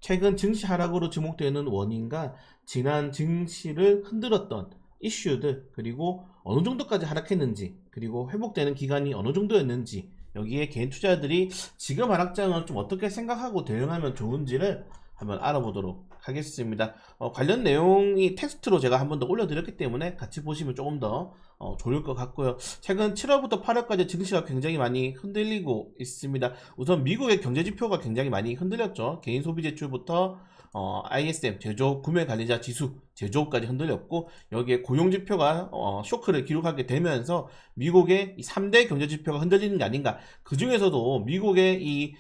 최근 증시 하락으로 지목되는 원인과 지난 증시를 흔들었던 이슈들, 그리고 어느 정도까지 하락했는지, 그리고 회복되는 기간이 어느 정도였는지, 여기에 개인 투자자들이 지금 하락장을 좀 어떻게 생각하고 대응하면 좋은지를 한번 알아보도록 하겠습니다. 관련 내용이 텍스트로 제가 한 번 더 올려드렸기 때문에 같이 보시면 조금 더 좋을 것 같고요. 최근 7월부터 8월까지 증시가 굉장히 많이 흔들리고 있습니다. 우선 미국의 경제지표가 굉장히 많이 흔들렸죠. 개인 소비 지출부터 ISM 제조업 구매 관리자 지수 제조업까지 흔들렸고, 여기에 고용지표가 쇼크를 기록하게 되면서 미국의 이 3대 경제지표가 흔들리는 게 아닌가. 그 중에서도 미국의 이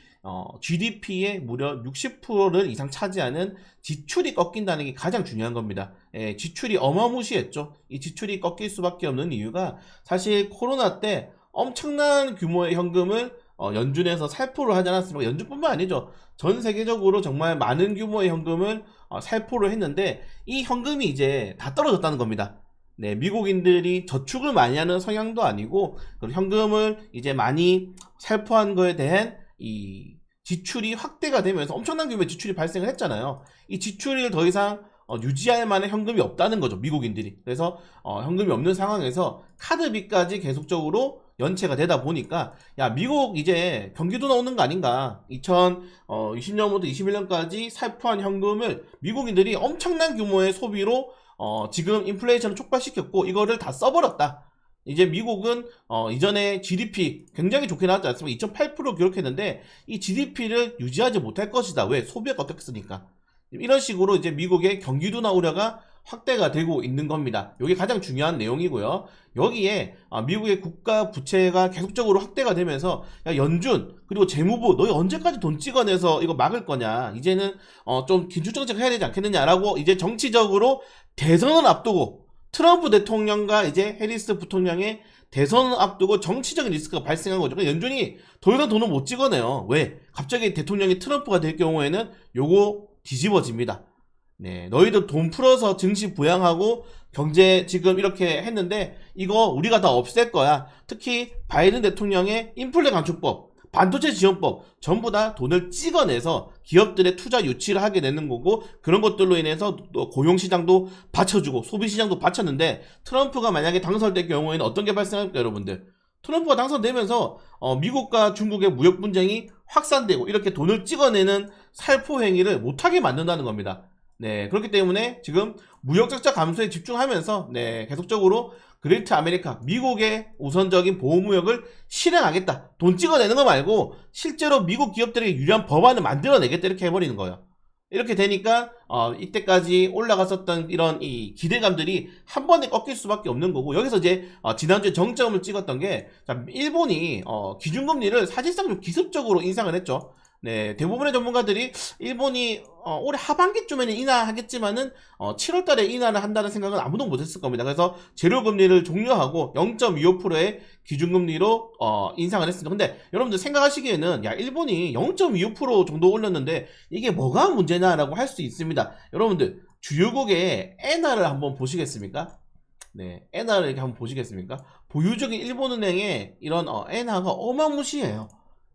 GDP의 무려 60%를 이상 차지하는 지출이 꺾인다는 게 가장 중요한 겁니다. 지출이 어마무시했죠. 이 지출이 꺾일 수밖에 없는 이유가, 사실 코로나 때 엄청난 규모의 현금을 연준에서 살포를 하지 않았습니까? 연준뿐만 아니죠. 전 세계적으로 정말 많은 규모의 현금을 살포를 했는데, 이 현금이 이제 다 떨어졌다는 겁니다. 네, 미국인들이 저축을 많이 하는 성향도 아니고, 현금을 이제 많이 살포한 거에 대한 이 지출이 확대가 되면서 엄청난 규모의 지출이 발생을 했잖아요. 이 지출을 더 이상 유지할 만한 현금이 없다는 거죠, 미국인들이. 그래서 현금이 없는 상황에서 카드비까지 계속적으로 연체가 되다 보니까, 야, 미국 이제 경기도 나오는 거 아닌가. 2020년부터 21년까지 살포한 현금을 미국인들이 엄청난 규모의 소비로 지금 인플레이션을 촉발시켰고, 이거를 다 써버렸다. 이제 미국은 이전에 GDP 굉장히 좋게 나왔지 않습니까? 2.8% 기록했는데 이 GDP를 유지하지 못할 것이다. 왜? 소비가 꺾였으니까. 이런 식으로 이제 미국의 경기도나 우려가 확대가 되고 있는 겁니다. 이게 가장 중요한 내용이고요. 여기에 미국의 국가 부채가 계속적으로 확대가 되면서, 야, 연준 그리고 재무부 너희 언제까지 돈 찍어내서 이거 막을 거냐, 이제는 좀 긴축정책 해야 되지 않겠느냐라고 이제 정치적으로 대선을 앞두고, 트럼프 대통령과 이제 해리스 부통령의 대선을 앞두고 정치적인 리스크가 발생한 거죠. 그러니까 연준이 더 이상 돈을 못 찍어내요. 왜? 갑자기 대통령이 트럼프가 될 경우에는 요거 뒤집어집니다. 네, 너희들 돈 풀어서 증시 부양하고 경제 지금 이렇게 했는데 이거 우리가 다 없앨 거야. 특히 바이든 대통령의 인플레 감축법, 반도체 지원법, 전부 다 돈을 찍어내서 기업들의 투자 유치를 하게 되는 거고, 그런 것들로 인해서 또 고용시장도 받쳐주고 소비시장도 받쳤는데, 트럼프가 만약에 당선될 경우에는 어떤 게 발생할까요, 여러분들? 트럼프가 당선되면서 미국과 중국의 무역 분쟁이 확산되고 이렇게 돈을 찍어내는 살포 행위를 못하게 만든다는 겁니다. 네, 그렇기 때문에 지금 무역 적자 감소에 집중하면서, 네, 계속적으로 그레이트 아메리카, 미국의 우선적인 보호무역을 실행하겠다. 돈 찍어내는 거 말고 실제로 미국 기업들에게 유리한 법안을 만들어내겠다, 이렇게 해버리는 거예요. 이렇게 되니까 이때까지 올라갔었던 이런 이 기대감들이 한 번에 꺾일 수밖에 없는 거고, 여기서 이제 지난주에 정점을 찍었던 게, 일본이 기준금리를 사실상 좀 기습적으로 인상을 했죠. 네, 대부분의 전문가들이 일본이 올해 하반기쯤에는 인하하겠지만은 7월달에 인하를 한다는 생각은 아무도 못했을 겁니다. 그래서 재료금리를 종료하고 0.25%의 기준금리로 인상을 했습니다. 근데 여러분들 생각하시기에는, 야, 일본이 0.25% 정도 올렸는데 이게 뭐가 문제냐라고 할 수 있습니다. 여러분들 주요국의 엔화를 한번 보시겠습니까? 네, 엔화를 이렇게 한번 보시겠습니까? 보유적인 일본은행의 이런 엔화가 어마무시해요.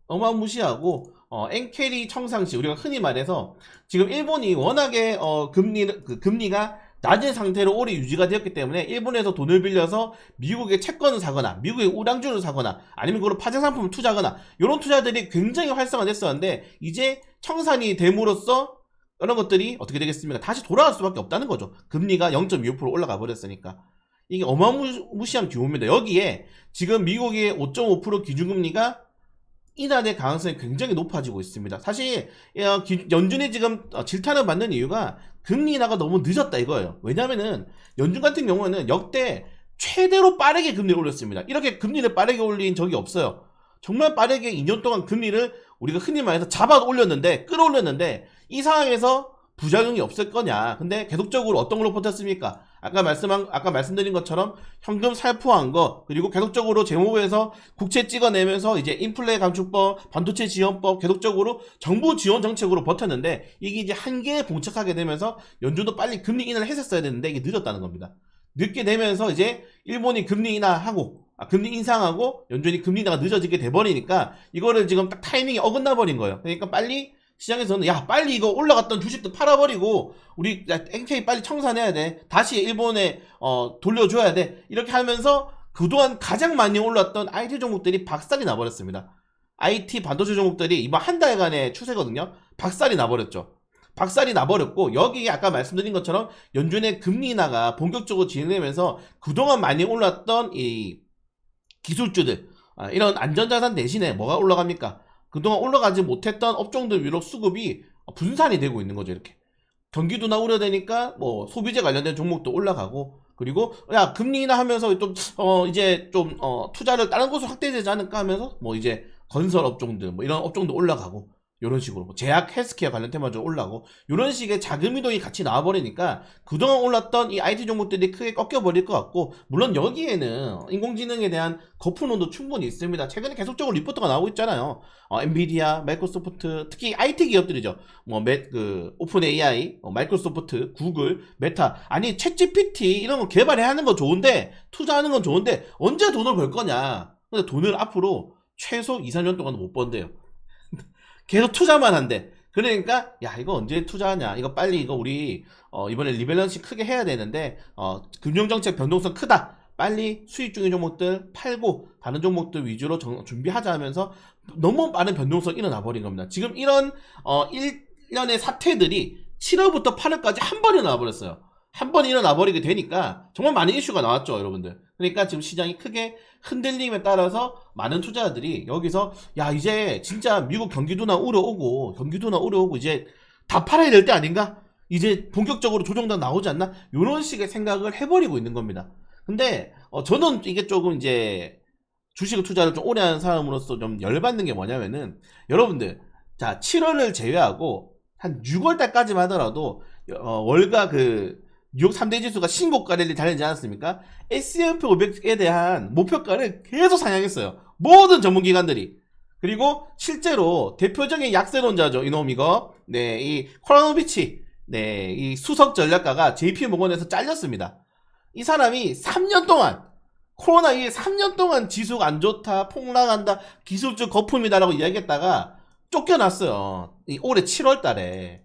어마무시하고, 엔캐리 청상시, 우리가 흔히 말해서 지금 일본이 워낙에 금리가 낮은 상태로 오래 유지가 되었기 때문에 일본에서 돈을 빌려서 미국의 채권을 사거나 미국의 우량주를 사거나 아니면 그걸 파생상품을 투자하거나 이런 투자들이 굉장히 활성화됐었는데, 이제 청산이 됨으로써 이런 것들이 어떻게 되겠습니까? 다시 돌아갈 수밖에 없다는 거죠. 금리가 0.25% 올라가 버렸으니까. 이게 어마무시한 규모입니다. 여기에 지금 미국의 5.5% 기준금리가 인하될 가능성이 굉장히 높아지고 있습니다. 사실 연준이 지금 질타를 받는 이유가 금리 인하가 너무 늦었다 이거예요. 왜냐면은 연준 같은 경우에는 역대 최대로 빠르게 금리를 올렸습니다. 이렇게 금리를 빠르게 올린 적이 없어요. 정말 빠르게 2년 동안 금리를 우리가 흔히 말해서 잡아 올렸는데, 끌어올렸는데, 이 상황에서 부작용이 없을 거냐. 근데 계속적으로 어떤 걸로 버텼습니까? 아까 말씀드린 것처럼 현금 살포한 거, 그리고 계속적으로 재무부에서 국채 찍어내면서 이제 인플레 감축법, 반도체 지원법, 계속적으로 정부 지원 정책으로 버텼는데, 이게 이제 한계에 봉착하게 되면서 연준도 빨리 금리 인하를 했었어야 되는데 이게 늦었다는 겁니다. 늦게 되면서 이제 일본이 금리 인하하고 금리 인상하고 연준이 금리 인하가 늦어지게 돼버리니까 이거를 지금 딱 타이밍이 어긋나 버린 거예요. 그러니까 빨리 시장에서는 야 빨리 이거 올라갔던 주식도 팔아버리고 우리 NK 빨리 청산해야 돼. 다시 일본에 돌려줘야 돼. 이렇게 하면서 그동안 가장 많이 올랐던 IT 종목들이 박살이 나버렸습니다. IT 반도체 종목들이 이번 한 달간의 추세거든요. 박살이 나버렸죠. 박살이 나버렸고 여기에 아까 말씀드린 것처럼 연준의 금리 인하가 본격적으로 진행되면서 그동안 많이 올랐던 이 기술주들 이런 안전자산 대신에 뭐가 올라갑니까? 그동안 올라가지 못했던 업종들 위로 수급이 분산이 되고 있는 거죠. 이렇게 경기 둔화 우려되니까 뭐 소비재 관련된 종목도 올라가고 그리고 야 금리 인하 하면서 좀 이제 좀 투자를 다른 곳으로 확대되지 않을까 하면서 뭐 이제 건설 업종들 뭐 이런 업종도 올라가고 이런 식으로 뭐 제약 헬스케어 관련 테마도 올라가고 이런 식의 자금 이동이 같이 나와버리니까 그동안 올랐던 이 IT 종목들이 크게 꺾여버릴 것 같고 물론 여기에는 인공지능에 대한 거품론도 충분히 있습니다. 최근에 계속적으로 리포트가 나오고 있잖아요. 엔비디아, 마이크로소프트 특히 IT 기업들이죠. 뭐 오픈 AI, 마이크로소프트, 구글, 메타 아니 챗GPT 이런 거 개발해야 하는 건 좋은데 투자하는 건 좋은데 언제 돈을 벌 거냐. 근데 돈을 앞으로 최소 2, 3년 동안 못 번대요. 계속 투자만 한대. 그러니까 야 이거 언제 투자하냐 이거 빨리 이거 우리 이번에 리밸런싱 크게 해야 되는데 금융정책 변동성 크다 빨리 수익 중인 종목들 팔고 다른 종목들 위주로 준비하자 하면서 너무 많은 변동성이 일어나 버린 겁니다. 지금 이런 1년의 사태들이 7월부터 8월까지 한 번에 나와버렸어요. 한 번 일어나 버리게 되니까 정말 많은 이슈가 나왔죠 여러분들. 그러니까 지금 시장이 크게 흔들림에 따라서 많은 투자자들이 여기서 야 이제 진짜 미국 경기 둔화 우려오고 이제 다 팔아야 될 때 아닌가? 이제 본격적으로 조정단 나오지 않나? 이런 식의 생각을 해버리고 있는 겁니다. 근데 저는 이게 조금 이제 주식 투자를 좀 오래 하는 사람으로서 좀 열받는 게 뭐냐면은 여러분들 자 7월을 제외하고 한 6월 달까지만 하더라도 월가 뉴욕 3대 지수가 신고가를 달리지 않았습니까? S&P 500에 대한 목표가를 계속 상향했어요. 모든 전문기관들이. 그리고 실제로 대표적인 약세론자죠. 이놈 이거. 네, 이 코라노비치. 네, 이 수석 전략가가 JP모건에서 잘렸습니다. 이 사람이 3년 동안 코로나 이후에 3년 동안 지수가 안 좋다, 폭락한다, 기술적 거품이다라고 이야기했다가 쫓겨났어요. 올해 7월 달에.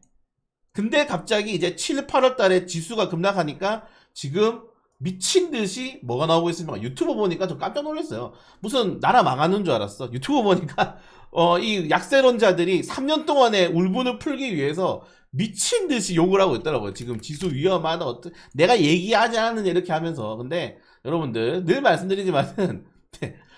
근데 갑자기 이제 7, 8월 달에 지수가 급락하니까 지금 미친 듯이 뭐가 나오고 있습니까? 유튜브 보니까 좀 깜짝 놀랐어요. 무슨 나라 망하는 줄 알았어. 유튜브 보니까 이 약세론자들이 3년 동안의 울분을 풀기 위해서 미친 듯이 욕을 하고 있더라고요. 지금 지수 위험하다 내가 얘기하지 않느냐 이렇게 하면서. 근데 여러분들 늘 말씀드리지만은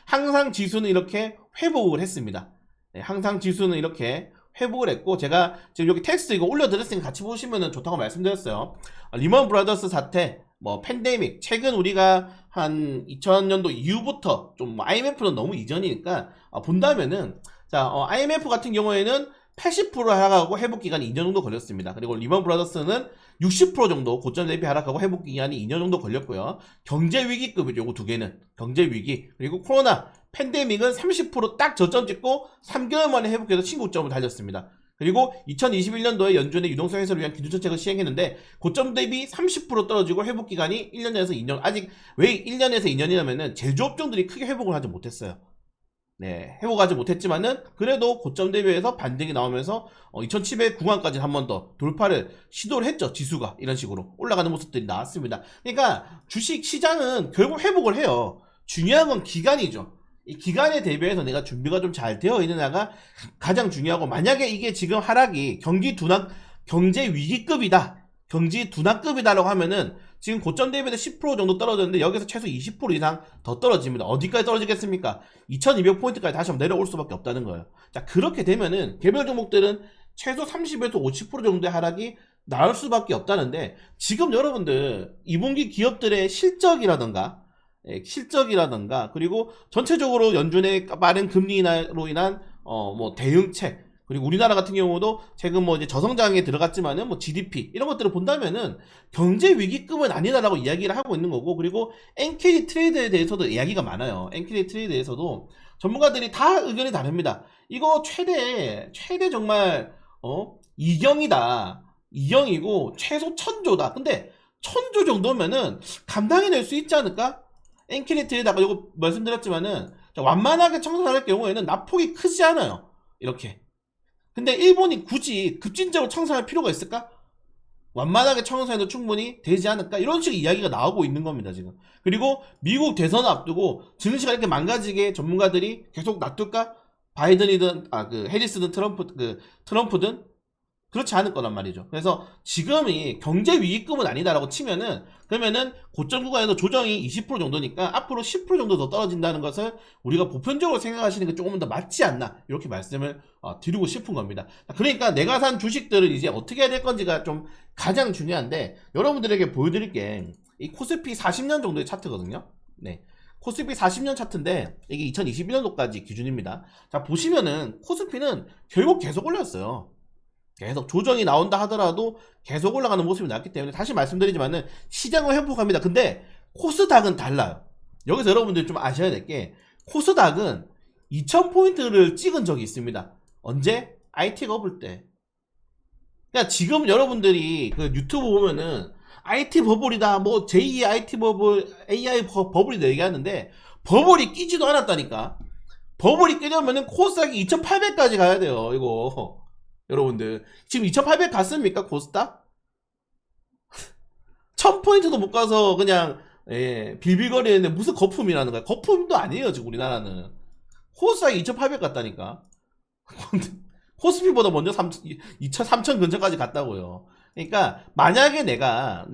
항상 지수는 이렇게 회복을 했습니다. 네, 항상 지수는 이렇게 회복을 했고 제가 지금 여기 텍스트 이거 올려드렸으니까 같이 보시면 좋다고 말씀드렸어요. 리먼 브라더스 사태, 뭐 팬데믹, 최근 우리가 한 2000년도 이후부터 좀 IMF는 너무 이전이니까 본다면은 자 IMF 같은 경우에는 80% 하락하고 회복 기간이 2년 정도 걸렸습니다. 그리고 리먼 브라더스는 60% 정도 고점 대비 하락하고 회복 기간이 2년 정도 걸렸고요. 경제 위기급이죠. 요거 두 개는 경제 위기. 그리고 코로나 팬데믹은 30%딱 저점 찍고 3개월 만에 회복해서 신고점을 달렸습니다. 그리고 2021년도에 연준의 유동성 해소를 위한 기준정책을 시행했는데 고점 대비 30% 떨어지고 회복 기간이 1년에서 2년. 아직 왜 1년에서 2년이냐면은 제조업종들이 크게 회복을 하지 못했어요. 네, 회복하지 못했지만은 그래도 고점 대비해서 반등이 나오면서 2700 구간까지 한 번 더 돌파를 시도를 했죠. 지수가 이런 식으로 올라가는 모습들이 나왔습니다. 그러니까 주식 시장은 결국 회복을 해요. 중요한 건 기간이죠. 이 기간에 대비해서 내가 준비가 좀 잘 되어 있느냐가 가장 중요하고, 만약에 이게 지금 하락이 경제 위기급이다, 경기 둔화급이다라고 하면은 지금 고점 대비해서 10% 정도 떨어졌는데 여기서 최소 20% 이상 더 떨어집니다. 어디까지 떨어지겠습니까? 2200포인트까지 다시 한번 내려올 수밖에 없다는 거예요. 자, 그렇게 되면은 개별 종목들은 최소 30에서 50% 정도의 하락이 나올 수밖에 없다는데, 지금 여러분들 2분기 기업들의 실적이라던가 그리고 전체적으로 연준의 빠른 금리 인하로 인한 뭐 대응책, 그리고 우리나라 같은 경우도 최근 뭐 이제 저성장에 들어갔지만은 뭐 GDP 이런 것들을 본다면은 경제 위기급은 아니다라고 이야기를 하고 있는 거고, 그리고 NKD 트레이드에 대해서도 이야기가 많아요. NKD 트레이드에서도 전문가들이 다 의견이 다릅니다. 이거 최대 정말 이경이다. 이경이고 최소 1000조다. 근데 1000조 정도면은 감당해낼 수 있지 않을까? NKD 트레이드 아까 이거 말씀드렸지만은 완만하게 청산할 경우에는 납폭이 크지 않아요. 이렇게. 근데 일본이 굳이 급진적으로 청산할 필요가 있을까? 완만하게 청산해도 충분히 되지 않을까? 이런 식의 이야기가 나오고 있는 겁니다, 지금. 그리고 미국 대선을 앞두고 증시가 이렇게 망가지게 전문가들이 계속 놔둘까? 바이든이든, 해리스든 트럼프든 그렇지 않을 거란 말이죠. 그래서 지금이 경제 위기급은 아니다라고 치면은, 그러면은 고점 구간에서 조정이 20% 정도니까 앞으로 10% 정도 더 떨어진다는 것을 우리가 보편적으로 생각하시는 게 조금 더 맞지 않나, 이렇게 말씀을 드리고 싶은 겁니다. 그러니까 내가 산 주식들을 이제 어떻게 해야 될 건지가 좀 가장 중요한데, 여러분들에게 보여드릴 게 이 코스피 40년 정도의 차트거든요. 네. 코스피 40년 차트인데 이게 2021년도까지 기준입니다. 자, 보시면은 코스피는 결국 계속 올랐어요. 계속 조정이 나온다 하더라도 계속 올라가는 모습이 나왔기 때문에, 다시 말씀드리지만은 시장은 회복합니다. 근데 코스닥은 달라요. 여기서 여러분들이 좀 아셔야 될 게, 코스닥은 2000포인트를 찍은 적이 있습니다. 언제? IT가 없을 때. 그러니까 지금 여러분들이 그 유튜브 보면은 IT 버블이다, 뭐 제2의 IT 버블, AI 버블이다 얘기하는데, 버블이 끼지도 않았다니까. 버블이 끼려면은 코스닥이 2800까지 가야 돼요, 이거. 여러분들 지금 2800 갔습니까? 코스닥? 1000포인트도 못 가서 그냥 빌빌거리는데 무슨 거품이라는 거야. 거품도 아니에요, 지금 우리나라는. 코스닥이 2800 갔다니까. 코스피보다 먼저 3000 근처까지 갔다고요. 그러니까 만약에 내가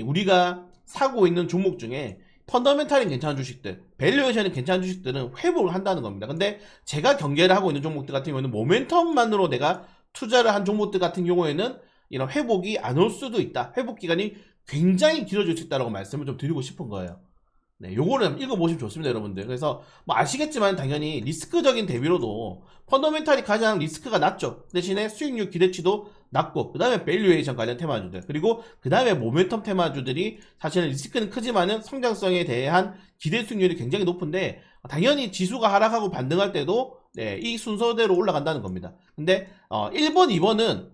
우리가 사고 있는 종목 중에 펀더멘탈이 괜찮은 주식들, 밸류에이션이 괜찮은 주식들은 회복을 한다는 겁니다. 근데 제가 경계를 하고 있는 종목들 같은 경우는 모멘텀만으로 내가 투자를 한 종목들 같은 경우에는 이런 회복이 안 올 수도 있다. 회복 기간이 굉장히 길어질 수 있다고 말씀을 좀 드리고 싶은 거예요. 네, 요거를 읽어보시면 좋습니다, 여러분들. 그래서 뭐 아시겠지만 당연히 리스크적인 대비로도 펀더멘탈이 가장 리스크가 낮죠. 대신에 수익률 기대치도 낮고, 그 다음에 밸류에이션 관련 테마주들, 그리고 그 다음에 모멘텀 테마주들이 사실은 리스크는 크지만은 성장성에 대한 기대 수익률이 굉장히 높은데, 당연히 지수가 하락하고 반등할 때도 이 순서대로 올라간다는 겁니다. 근데 1번, 2번은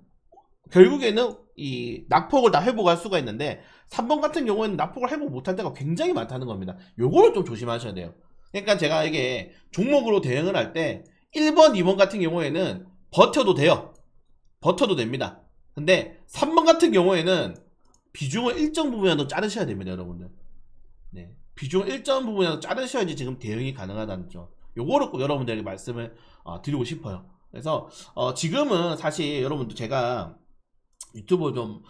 결국에는 이 낙폭을 다 회복할 수가 있는데, 3번 같은 경우에는 낙폭을 회복 못할 때가 굉장히 많다는 겁니다. 요거를 좀 조심하셔야 돼요. 그러니까 제가 이게 종목으로 대응을 할 때 1번, 2번 같은 경우에는 버텨도 돼요. 버텨도 됩니다. 근데 3번 같은 경우에는 비중을 일정 부분이라도 자르셔야 됩니다, 여러분들. 네. 비중을 일정 부분이라도 자르셔야지 지금 대응이 가능하다는 점. 요거를 꼭 여러분들에게 말씀을 드리고 싶어요. 그래서 지금은 사실 여러분들 제가 유튜브 좀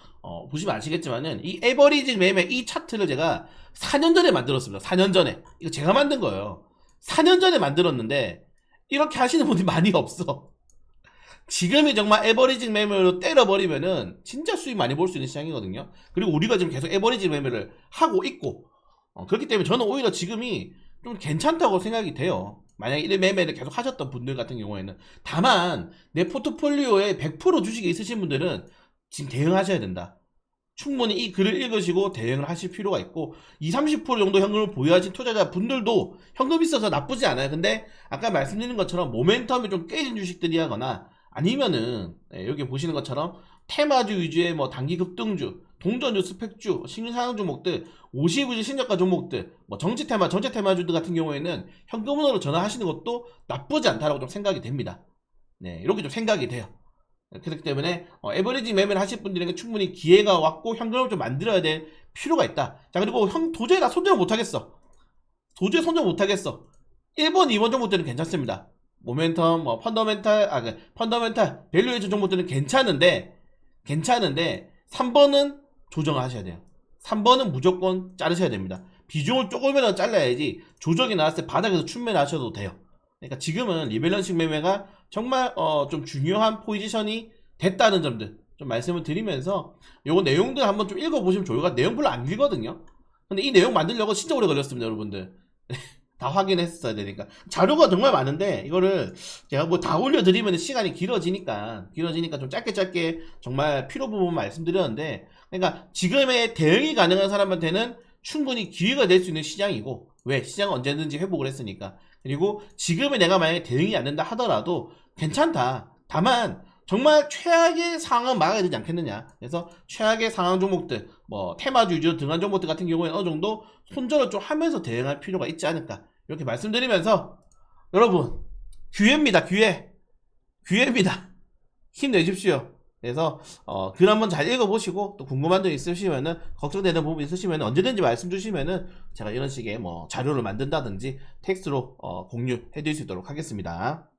보시면 아시겠지만은 이 에버리지 매매 이 차트를 제가 4년 전에 만들었습니다. 4년 전에. 이거 제가 만든 거예요. 4년 전에 만들었는데 이렇게 하시는 분이 많이 없어. 지금이 정말 에버리지 매매로 때려버리면은 진짜 수익 많이 볼 수 있는 시장이거든요. 그리고 우리가 지금 계속 에버리지 매매를 하고 있고, 그렇기 때문에 저는 오히려 지금이 좀 괜찮다고 생각이 돼요. 만약에 이 매매를 계속 하셨던 분들 같은 경우에는. 다만 내 포트폴리오에 100% 주식이 있으신 분들은 지금 대응하셔야 된다. 충분히 이 글을 읽으시고 대응을 하실 필요가 있고, 20, 30% 정도 현금을 보유하신 투자자 분들도 현금 있어서 나쁘지 않아요. 근데 아까 말씀드린 것처럼 모멘텀이 좀 깨진 주식들이 하거나, 아니면은 여기 보시는 것처럼 테마주 위주의 뭐 단기 급등주, 동전주, 스펙주, 신흥상황 종목들, 50위주 신저가 종목들, 뭐 정치 테마, 전체 테마주들 같은 경우에는 현금으로 전환하시는 것도 나쁘지 않다라고 좀 생각이 됩니다. 네, 이렇게 좀 생각이 돼요. 그렇기 때문에 에버리지 매매를 하실 분들에게 충분히 기회가 왔고 현금을 좀 만들어야 될 필요가 있다. 자, 그리고 도저히 나 손절 못하겠어. 도저히 손절 못하겠어. 1번, 2번 종목들은 괜찮습니다. 모멘텀, 뭐 펀더멘탈, 밸류에이션 종목들은 괜찮은데 3번은 조정을 하셔야 돼요. 3번은 무조건 자르셔야 됩니다. 비중을 조금이라도 잘라야지 조정이 나왔을 때 바닥에서 춘매하셔도 돼요. 그러니까 지금은 리밸런싱 매매가 정말 좀 중요한 포지션이 됐다는 점들 좀 말씀을 드리면서, 요거 내용들 한번 좀 읽어보시면 좋을 것 같아요. 내용 별로 안 길거든요. 근데 이 내용 만들려고 진짜 오래 걸렸습니다, 여러분들. 다 확인했어야 되니까. 자료가 정말 많은데 이거를 제가 뭐 다 올려드리면 시간이 길어지니까 좀 짧게 정말 필요 부분 말씀드렸는데, 그러니까 지금의 대응이 가능한 사람한테는 충분히 기회가 될 수 있는 시장이고, 왜? 시장은 언제든지 회복을 했으니까. 그리고 지금의 내가 만약에 대응이 안 된다 하더라도 괜찮다. 다만 정말 최악의 상황은 막아야 되지 않겠느냐. 그래서 최악의 상황 종목들, 뭐 테마주 위주로 등한 종목들 같은 경우에는 어느 정도 손절을 좀 하면서 대응할 필요가 있지 않을까, 이렇게 말씀드리면서, 여러분 기회입니다, 기회. 기회입니다. 힘내십시오. 그래서 글 한번 잘 읽어보시고 또 궁금한 점 있으시면은 걱정되는 부분 있으시면 언제든지 말씀 주시면은 제가 이런 식의 뭐 자료를 만든다든지 텍스트로 공유해 드릴 수 있도록 하겠습니다.